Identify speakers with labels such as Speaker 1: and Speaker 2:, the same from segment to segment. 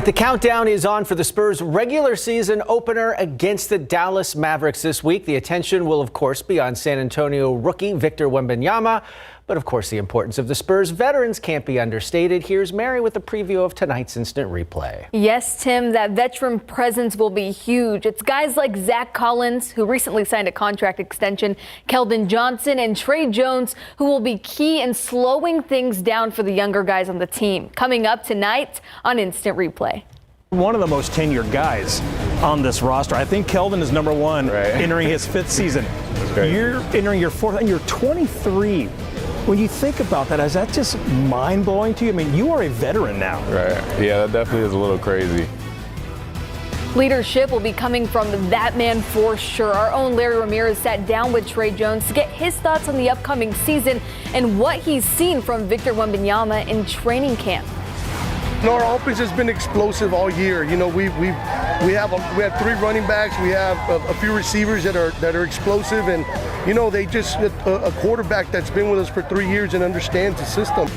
Speaker 1: The countdown is on for the Spurs' regular season opener against the Dallas Mavericks this week. The attention will, of course, be on San Antonio rookie Victor Wembanyama. But, of course, the importance of the Spurs veterans can't be understated. Here's Mary with a preview of tonight's instant replay.
Speaker 2: Yes, Tim, that veteran presence will be huge. It's guys like Zach Collins, who recently signed a contract extension, Keldon Johnson, and Trey Jones, who will be key in slowing things down for the younger guys on the team. Coming up tonight on Instant Replay.
Speaker 3: One of the most tenured guys on this roster. I think Keldon is number one, entering his fifth season. You're entering your fourth, and you're 23. When you think about that, is that just mind-blowing to you? I mean, you are a veteran now.
Speaker 4: Right. Yeah, that definitely is a little crazy.
Speaker 2: Leadership will be coming from that man for sure. Our own Larry Ramirez sat down with Trey Jones to get his thoughts on the upcoming season and what he's seen from Victor Wembanyama in training camp.
Speaker 5: Our offense has been explosive all year. You know, we have three running backs. We have a few receivers that are explosive, and you know, they just a quarterback that's been with us for 3 years and understands the system.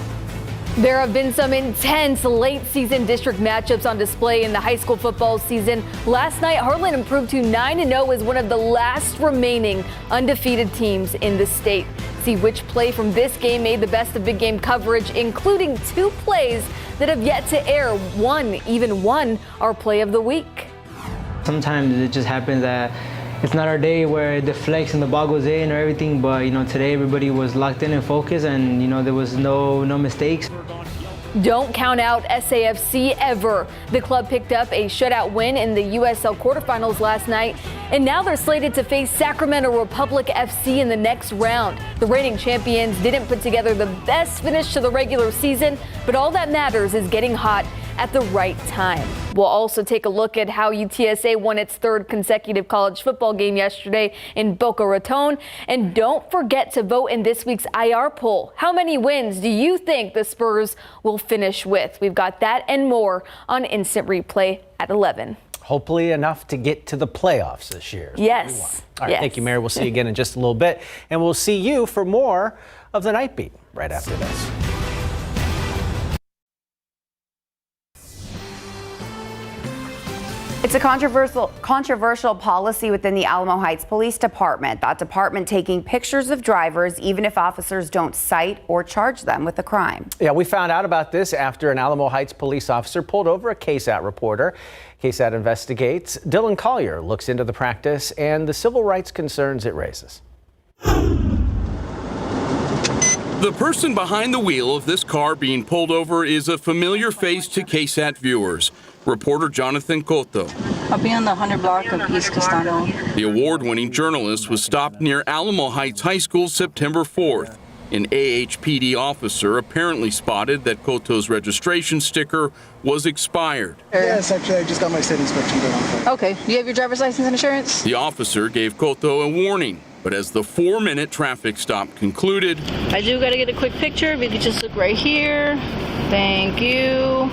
Speaker 2: There have been some intense late season district matchups on display in the high school football season. Last night, Heartland improved to 9-0 as one of the last remaining undefeated teams in the state. See which play from this game made the best of big game coverage, including 2 plays that have yet to air. Even one, our play of the week.
Speaker 6: Sometimes it just happens that it's not our day where it deflects and the ball goes in or everything, but you know, today everybody was locked in and focused, and you know, there was no mistakes.
Speaker 2: Don't count out SAFC ever. The club picked up a shutout win in the USL quarterfinals last night, and now they're slated to face Sacramento Republic FC in the next round. The reigning champions didn't put together the best finish to the regular season, but all that matters is getting hot at the right time. We'll also take a look at how UTSA won its 3rd consecutive college football game yesterday in Boca Raton. And don't forget to vote in this week's IR poll. How many wins do you think the Spurs will finish with? We've got that and more on Instant Replay at 11.
Speaker 1: Hopefully enough to get to the playoffs this year.
Speaker 2: Yes.
Speaker 1: All right, thank you, Mary. We'll see you again in just a little bit. And we'll see you for more of the Nightbeat right after this.
Speaker 7: It's a controversial policy within the Alamo Heights Police Department. That department taking pictures of drivers even if officers don't cite or charge them with a crime.
Speaker 1: Yeah, we found out about this after an Alamo Heights police officer pulled over a KSAT reporter. KSAT investigates. Dylan Collier looks into the practice and the civil rights concerns it raises.
Speaker 8: The person behind the wheel of this car being pulled over is a familiar face to KSAT viewers. Reporter Jonathan Cotto.
Speaker 9: I'll be on the 100 block of East Castano.
Speaker 8: The award-winning journalist was stopped near Alamo Heights High School September 4th. An AHPD officer apparently spotted that Cotto's registration sticker was expired.
Speaker 10: Yes, actually, I just got my state inspection done.
Speaker 9: Okay, you have your driver's license and insurance?
Speaker 8: The officer gave Cotto a warning, but as the 4-minute traffic stop concluded...
Speaker 9: I do got to get a quick picture. If you could just look right here. Thank you.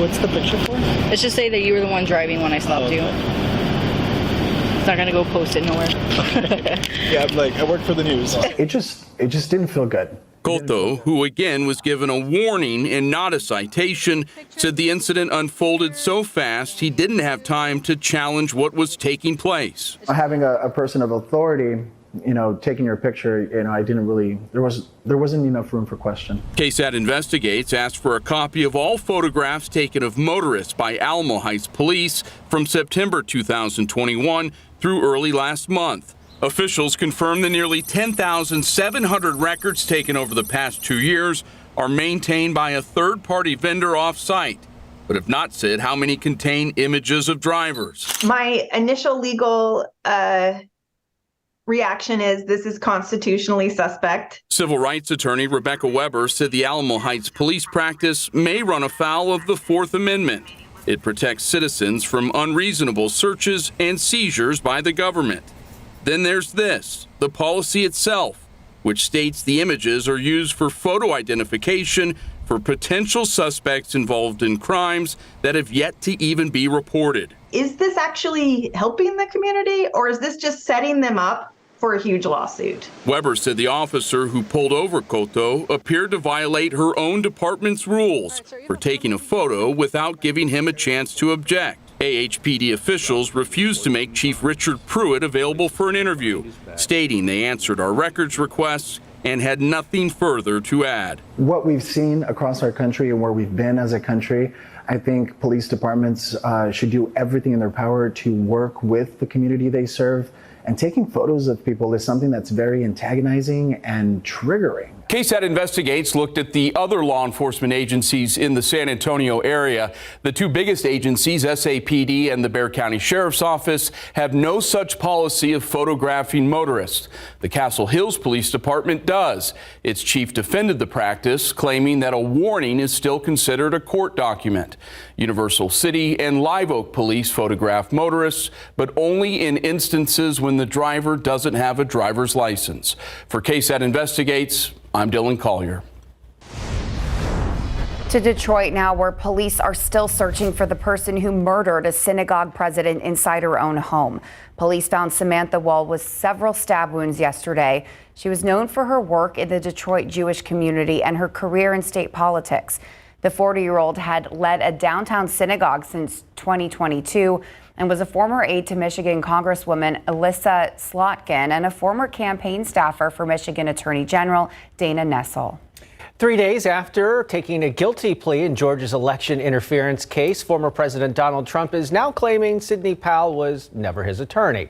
Speaker 10: What's the picture for?
Speaker 9: Let's just say that you were the one driving when I stopped you. It's not going to go post it nowhere.
Speaker 10: Yeah, I work for the news.
Speaker 11: It just didn't feel good.
Speaker 8: Cotto, who again was given a warning and not a citation, said the incident unfolded so fast he didn't have time to challenge what was taking place.
Speaker 11: Having a person of authority, taking your picture, I didn't really, there wasn't enough room for question.
Speaker 8: KSAT Investigates asked for a copy of all photographs taken of motorists by Alamo Heights Police from September 2021 through early last month. Officials confirmed the nearly 10,700 records taken over the past 2 years are maintained by a third-party vendor off-site, but have not said how many contain images of drivers.
Speaker 12: My initial legal reaction is this is constitutionally suspect.
Speaker 8: Civil rights attorney Rebecca Weber said the Alamo Heights police practice may run afoul of the Fourth Amendment. It protects citizens from unreasonable searches and seizures by the government. Then there's this, the policy itself, which states the images are used for photo identification for potential suspects involved in crimes that have yet to even be reported.
Speaker 12: Is this actually helping the community, or is this just setting them up for a huge lawsuit.
Speaker 8: Weber said the officer who pulled over Cotto appeared to violate her own department's rules for taking a photo without giving him a chance to object. AHPD officials refused to make Chief Richard Pruitt available for an interview, stating they answered our records requests and had nothing further to add.
Speaker 11: What we've seen across our country and where we've been as a country, I think police departments should do everything in their power to work with the community they serve. And taking photos of people is something that's very antagonizing and triggering.
Speaker 8: KSAT Investigates looked at the other law enforcement agencies in the San Antonio area. The two biggest agencies, SAPD and the Bexar County Sheriff's Office, have no such policy of photographing motorists. The Castle Hills Police Department does. Its chief defended the practice, claiming that a warning is still considered a court document. Universal City and Live Oak Police photograph motorists, but only in instances when the driver doesn't have a driver's license. For KSAT Investigates, I'm Dylan Collier.
Speaker 7: To Detroit now, where police are still searching for the person who murdered a synagogue president inside her own home. Police found Samantha Wall with several stab wounds yesterday. She was known for her work in the Detroit Jewish community and her career in state politics. The 40-year-old had led a downtown synagogue since 2022 and was a former aide to Michigan Congresswoman Alyssa Slotkin and a former campaign staffer for Michigan Attorney General Dana Nessel.
Speaker 1: 3 days after taking a guilty plea in Georgia's election interference case, former President Donald Trump is now claiming Sidney Powell was never his attorney.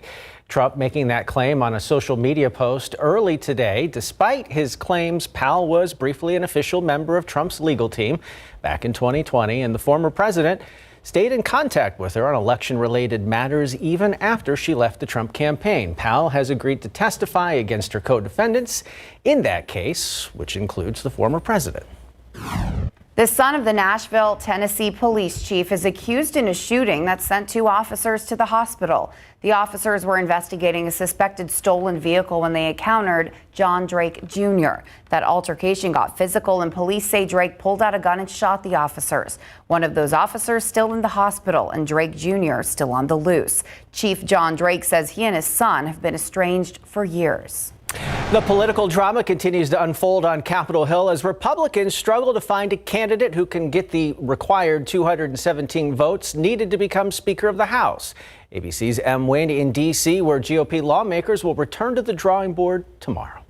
Speaker 1: Trump making that claim on a social media post early today. Despite his claims, Powell was briefly an official member of Trump's legal team back in 2020, and the former president stayed in contact with her on election-related matters even after she left the Trump campaign. Powell has agreed to testify against her co-defendants in that case, which includes the former president.
Speaker 7: The son of the Nashville, Tennessee police chief is accused in a shooting that sent 2 officers to the hospital. The officers were investigating a suspected stolen vehicle when they encountered John Drake Jr. That altercation got physical, and police say Drake pulled out a gun and shot the officers. One of those officers still in the hospital, and Drake Jr. still on the loose. Chief John Drake says he and his son have been estranged for years.
Speaker 1: The political drama continues to unfold on Capitol Hill as Republicans struggle to find a candidate who can get the required 217 votes needed to become Speaker of the House. ABC's M. Wayne in D.C., where GOP lawmakers will return to the drawing board tomorrow.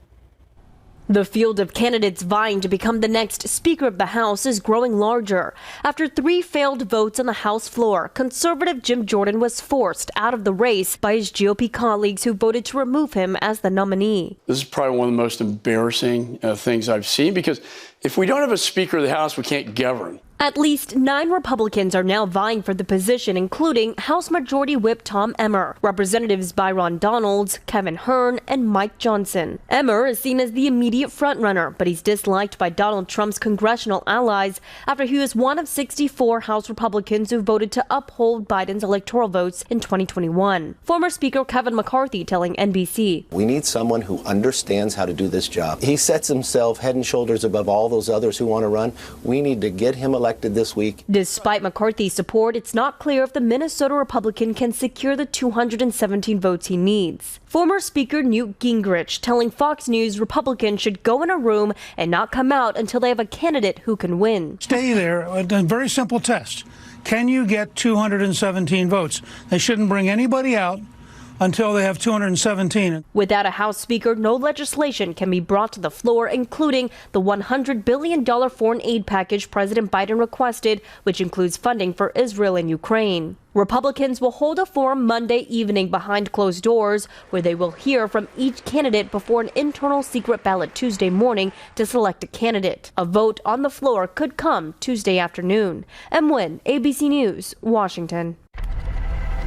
Speaker 13: The field of candidates vying to become the next Speaker of the House is growing larger. After 3 failed votes on the House floor, conservative Jim Jordan was forced out of the race by his GOP colleagues who voted to remove him as the nominee.
Speaker 14: This is probably one of the most embarrassing things I've seen, because if we don't have a Speaker of the House, we can't govern.
Speaker 13: At least 9 Republicans are now vying for the position, including House Majority Whip Tom Emmer, Representatives Byron Donalds, Kevin Hern, and Mike Johnson. Emmer is seen as the immediate frontrunner, but he's disliked by Donald Trump's congressional allies after he was one of 64 House Republicans who voted to uphold Biden's electoral votes in 2021. Former Speaker Kevin McCarthy telling NBC,
Speaker 15: "We need someone who understands how to do this job. He sets himself head and shoulders above all those others who want to run. We need to get him elected this week."
Speaker 13: Despite McCarthy's support, it's not clear if the Minnesota Republican can secure the 217 votes he needs. Former Speaker Newt Gingrich telling Fox News Republicans should go in a room and not come out until they have a candidate who can win.
Speaker 16: Stay there. A very simple test. Can you get 217 votes? They shouldn't bring anybody out until they have 217.
Speaker 13: Without a House Speaker, no legislation can be brought to the floor, including the $100 billion foreign aid package President Biden requested, which includes funding for Israel and Ukraine. Republicans will hold a forum Monday evening behind closed doors, where they will hear from each candidate before an internal secret ballot Tuesday morning to select a candidate. A vote on the floor could come Tuesday afternoon. M. Wynn, ABC News, Washington.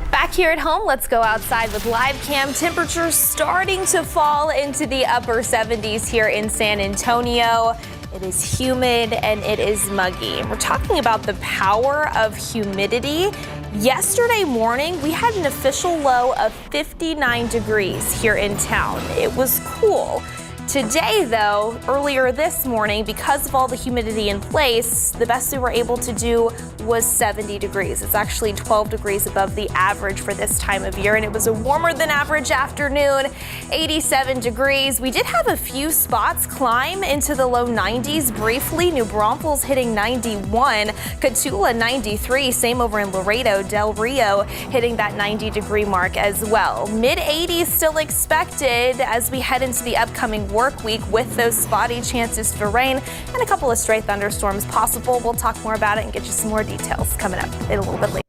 Speaker 17: Back here at home, let's go outside with live cam. Temperatures starting to fall into the upper 70s here in San Antonio. It is humid and it is muggy. We're talking about the power of humidity. Yesterday morning, we had an official low of 59 degrees here in town. It was cool. Today, though, earlier this morning, because of all the humidity in place, the best we were able to do was 70 degrees. It's actually 12 degrees above the average for this time of year, and it was a warmer than average afternoon, 87 degrees. We did have a few spots climb into the low 90s briefly. New Braunfels hitting 91, Cotulla 93, same over in Laredo, Del Rio hitting that 90-degree mark as well. Mid-80s still expected as we head into the upcoming work week with those spotty chances for rain and a couple of stray thunderstorms possible. We'll talk more about it and get you some more details coming up in a little bit later.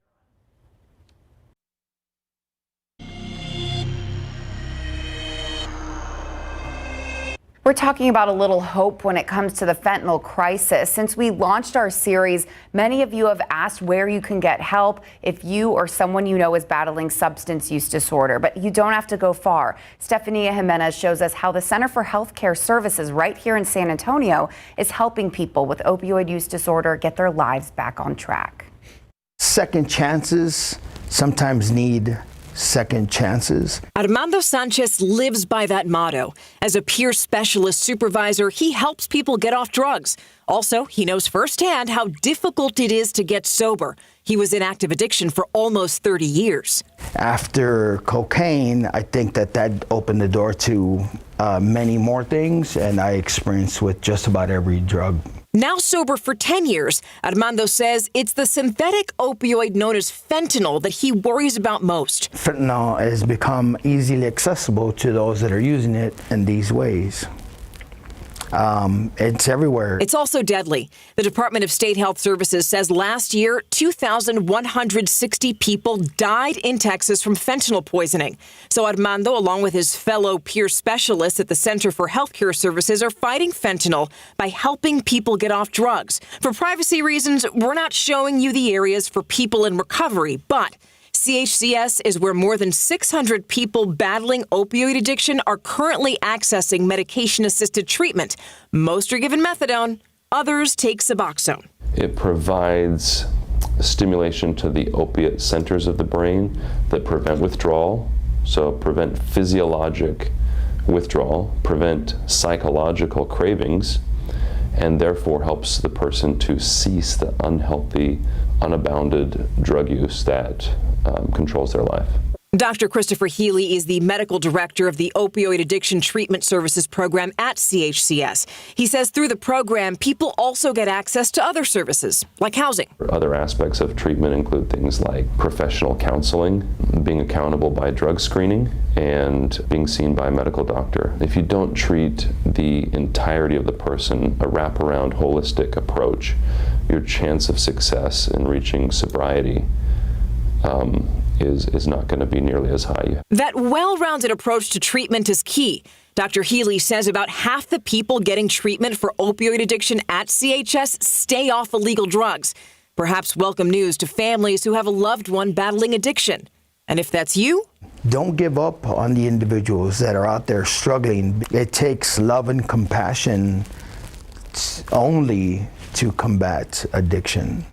Speaker 7: We're talking about a little hope when it comes to the fentanyl crisis. Since we launched our series, many of you have asked where you can get help if you or someone you know is battling substance use disorder, but you don't have to go far. Stefania Jimenez shows us how the Center for Healthcare Services right here in San Antonio is helping people with opioid use disorder get their lives back on track.
Speaker 18: Second chances sometimes need second chances.
Speaker 19: Armando Sanchez lives by that motto. As a peer specialist supervisor, he helps people get off drugs. Also, he knows firsthand how difficult it is to get sober. He was in active addiction for almost 30 years.
Speaker 18: After cocaine, I think that opened the door to many more things, and I experienced with just about every drug.
Speaker 19: Now sober for 10 years, Armando says it's the synthetic opioid known as fentanyl that he worries about most.
Speaker 18: Fentanyl has become easily accessible to those that are using it in these ways. It's everywhere.
Speaker 19: It's also deadly. The Department of State Health Services says last year, 2,160 people died in Texas from fentanyl poisoning. So Armando, along with his fellow peer specialists at the Center for Healthcare Services, are fighting fentanyl by helping people get off drugs. For privacy reasons, we're not showing you the areas for people in recovery, but CHCS is where more than 600 people battling opioid addiction are currently accessing medication-assisted treatment. Most are given methadone, others take Suboxone.
Speaker 20: It provides stimulation to the opiate centers of the brain that prevent withdrawal, so prevent physiologic withdrawal, prevent psychological cravings, and therefore helps the person to cease the unhealthy, unabounded drug use that controls their life.
Speaker 19: Dr. Christopher Healy is the medical director of the Opioid Addiction Treatment Services Program at CHCS. He says through the program, people also get access to other services, like housing.
Speaker 20: Other aspects of treatment include things like professional counseling, being accountable by drug screening, and being seen by a medical doctor. If you don't treat the entirety of the person, a wraparound, holistic approach, your chance of success in reaching sobriety is not going to be nearly as high.
Speaker 19: That well-rounded approach to treatment is key. Dr. Healy says about half the people getting treatment for opioid addiction at CHS stay off illegal drugs. Perhaps welcome news to families who have a loved one battling addiction. And if that's you,
Speaker 18: don't give up on the individuals that are out there struggling. It takes love and compassion only to combat addiction.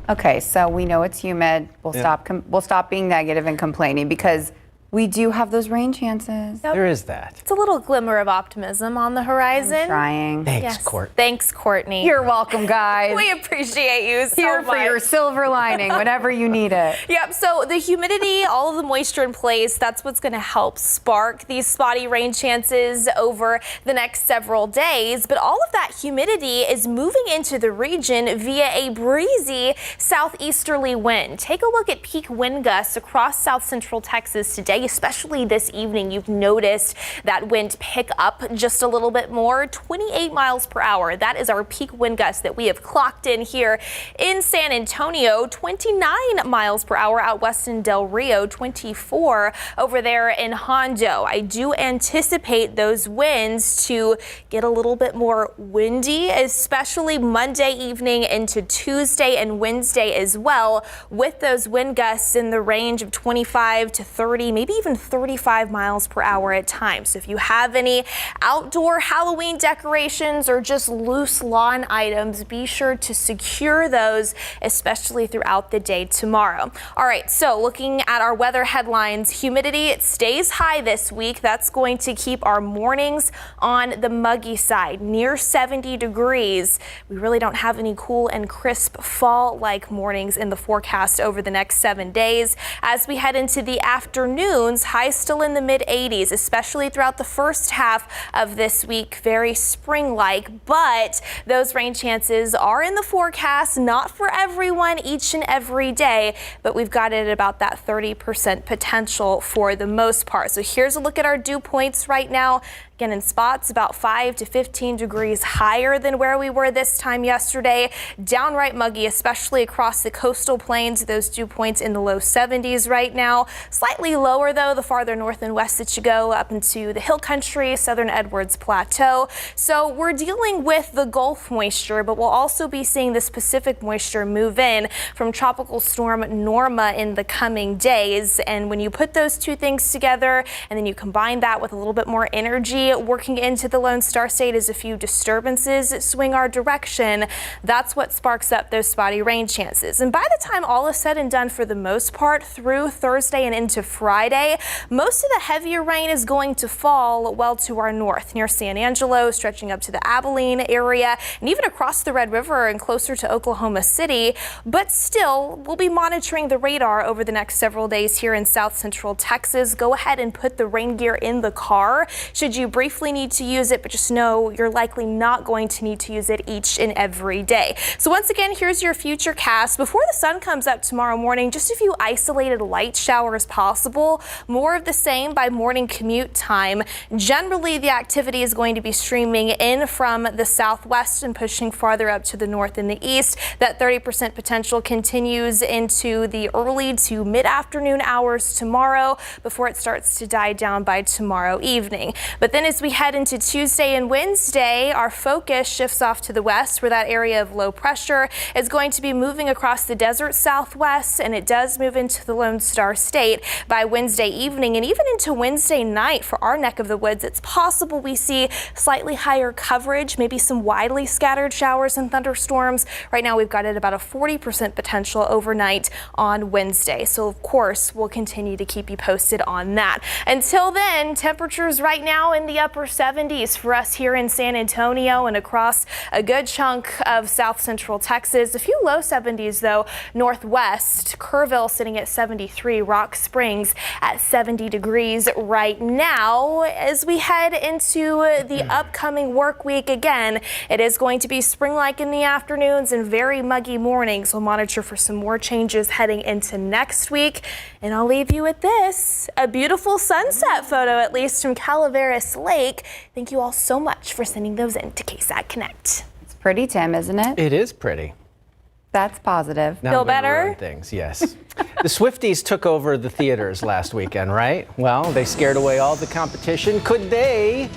Speaker 7: Okay, so we know it's humid. We'll stop being negative and complaining because we do have those rain chances.
Speaker 1: There is that.
Speaker 17: It's a little glimmer of optimism on the horizon.
Speaker 7: I'm trying.
Speaker 1: Thanks, Court.
Speaker 17: Thanks, Courtney.
Speaker 7: You're welcome, guys.
Speaker 17: We appreciate you so
Speaker 7: Here
Speaker 17: much.
Speaker 7: for your silver lining whenever you need it.
Speaker 17: Yep, so the humidity, all of the moisture in place, that's what's going to help spark these spotty rain chances over the next several days. But all of that humidity is moving into the region via a breezy southeasterly wind. Take a look at peak wind gusts across south central Texas today, especially this evening. You've noticed that wind pick up just a little bit more, 28 miles per hour. That is our peak wind gust that we have clocked in here in San Antonio, 29 miles per hour out west in Del Rio, 24 over there in Hondo. I do anticipate those winds to get a little bit more windy, especially Monday evening into Tuesday and Wednesday as well, with those wind gusts in the range of 25 to 30, maybe maybe even 35 miles per hour at times. So if you have any outdoor Halloween decorations or just loose lawn items, be sure to secure those, especially throughout the day tomorrow. All right, so looking at our weather headlines, humidity, it stays high this week. That's going to keep our mornings on the muggy side, near 70 degrees. We really don't have any cool and crisp fall-like mornings in the forecast over the next 7 days. As we head into the afternoons, highs still in the mid-80s, especially throughout the first half of this week. Very spring-like, but those rain chances are in the forecast, not for everyone each and every day, but we've got it at about that 30% potential for the most part. So here's a look at our dew points right now. Again, in spots about 5 to 15 degrees higher than where we were this time yesterday. Downright muggy, especially across the coastal plains. Those dew points in the low 70s right now. Slightly lower, though, the farther north and west that you go up into the hill country, southern Edwards Plateau. So we're dealing with the Gulf moisture, but we'll also be seeing this Pacific moisture move in from Tropical Storm Norma in the coming days. And when you put those two things together and then you combine that with a little bit more energy working into the Lone Star State as a few disturbances swing our direction, that's what sparks up those spotty rain chances. And by the time all is said and done, for the most part, through Thursday and into Friday, most of the heavier rain is going to fall well to our north, near San Angelo, stretching up to the Abilene area, and even across the Red River and closer to Oklahoma City. But still, we'll be monitoring the radar over the next several days here in south central Texas. Go ahead and put the rain gear in the car should you briefly need to use it, but just know you're likely not going to need to use it each and every day. So once again, here's your future cast. Before the sun comes up tomorrow morning, just a few isolated light showers possible. More of the same by morning commute time. Generally, the activity is going to be streaming in from the southwest and pushing farther up to the north and the east. That 30% potential continues into the early to mid-afternoon hours tomorrow before it starts to die down by tomorrow evening. But then as we head into Tuesday and Wednesday, our focus shifts off to the west, where that area of low pressure is going to be moving across the desert southwest, and it does move into the Lone Star State by Wednesday evening and even into Wednesday night. For our neck of the woods, it's possible we see slightly higher coverage, maybe some widely scattered showers and thunderstorms. Right now, we've got it about a 40% potential overnight on Wednesday. So, of course, we'll continue to keep you posted on that. Until then, temperatures right now in the upper 70s for us here in San Antonio and across a good chunk of south central Texas. A few low 70s, though, northwest. Kerrville sitting at 73, Rock Springs at 70 degrees right now. As we head into the upcoming work week again, it is going to be spring-like in the afternoons and very muggy mornings. We'll monitor for some more changes heading into next week. And I'll leave you with this, a beautiful sunset photo, at least from Calaveras Lake. Thank you all so much for sending those in to KSAT Connect.
Speaker 7: It's pretty, Tim, isn't it?
Speaker 1: It is pretty.
Speaker 7: That's positive.
Speaker 1: Now
Speaker 17: Feel
Speaker 1: I'm gonna
Speaker 17: better?
Speaker 1: ruin things, yes. The Swifties took over the theaters last weekend, right? Well, they scared away all the competition. Could they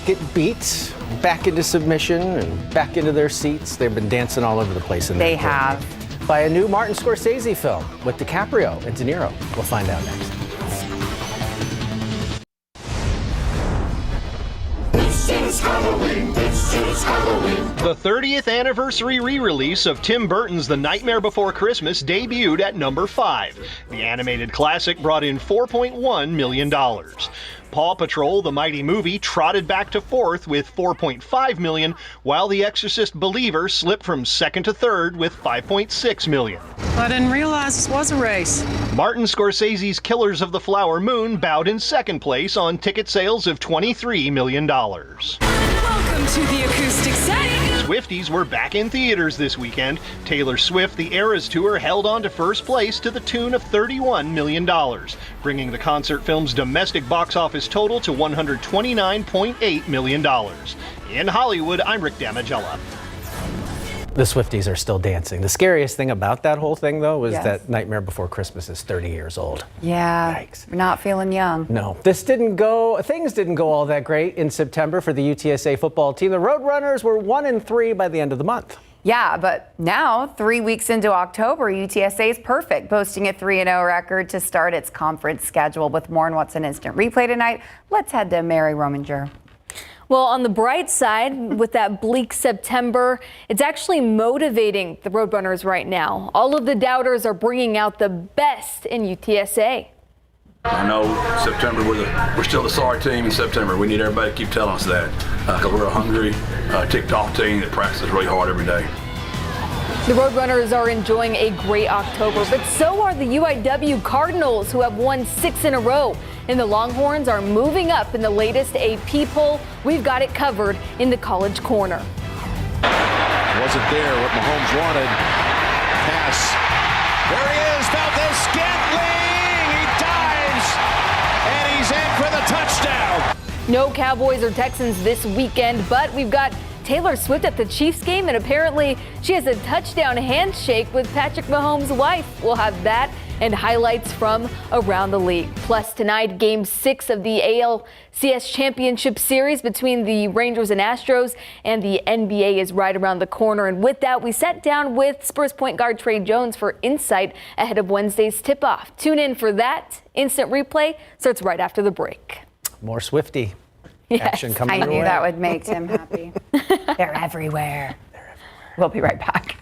Speaker 1: get beat back into submission and back into their seats? They've been dancing all over the place in
Speaker 7: They
Speaker 1: that
Speaker 7: have.
Speaker 1: movie. By a new Martin Scorsese film with DiCaprio and De Niro. We'll find out next.
Speaker 21: The 30th anniversary re-release of Tim Burton's The Nightmare Before Christmas debuted at number 5. The animated classic brought in $4.1 million. Paw Patrol, the mighty movie, trotted back to 4th with $4.5 million, while The Exorcist Believer slipped from 2nd to 3rd with $5.6 million.
Speaker 22: I didn't realize this was a race.
Speaker 21: Martin Scorsese's Killers of the Flower Moon bowed in 2nd place on ticket sales of $23 million.
Speaker 22: Welcome to the acoustic setting.
Speaker 21: Swifties were back in theaters this weekend. Taylor Swift, the Eras Tour, held on to 1st place to the tune of $31 million, bringing the concert film's domestic box office total to $129.8 million. In Hollywood, I'm Rick Damigella.
Speaker 1: The Swifties are still dancing. The scariest thing about that whole thing, though, was
Speaker 7: Yes.
Speaker 1: that Nightmare Before Christmas is 30 years old.
Speaker 7: Yeah.
Speaker 1: Yikes.
Speaker 7: We're not feeling young.
Speaker 1: No, things didn't go all that great in September for the UTSA football team. The Roadrunners were 1-3 by the end of the month.
Speaker 7: Yeah, but now, 3 weeks into October, UTSA is perfect, boasting a 3-0 record to start its conference schedule. With more on what's an instant replay tonight, let's head to Mary Rominger.
Speaker 2: Well, on the bright side, with that bleak September, it's actually motivating the Roadrunners right now. All of the doubters are bringing out the best in UTSA.
Speaker 3: I know September, we're still the sorry team in September. We need everybody to keep telling us that because we're a hungry, ticked-off team that practices really hard every day.
Speaker 2: The Roadrunners are enjoying a great October, but so are the UIW Cardinals, who have won 6 in a row. And the Longhorns are moving up in the latest AP poll. We've got it covered in the College Corner.
Speaker 4: Wasn't there what Mahomes wanted. Pass. There he is, Valdez-Scantling. He dives, and he's in for the touchdown.
Speaker 2: No Cowboys or Texans this weekend, but we've got Taylor Swift at the Chiefs game, and apparently she has a touchdown handshake with Patrick Mahomes' wife. We'll have that and highlights from around the league. Plus tonight, Game 6 of the ALCS Championship Series between the Rangers and Astros, and the NBA is right around the corner. And with that, we sat down with Spurs point guard Trey Jones for insight ahead of Wednesday's tip-off. Tune in for that. Instant replay starts right after the break.
Speaker 1: More Swiftie action coming
Speaker 7: I
Speaker 1: your
Speaker 7: knew
Speaker 1: way.
Speaker 7: that would make Tim happy. They're everywhere. We'll be right back.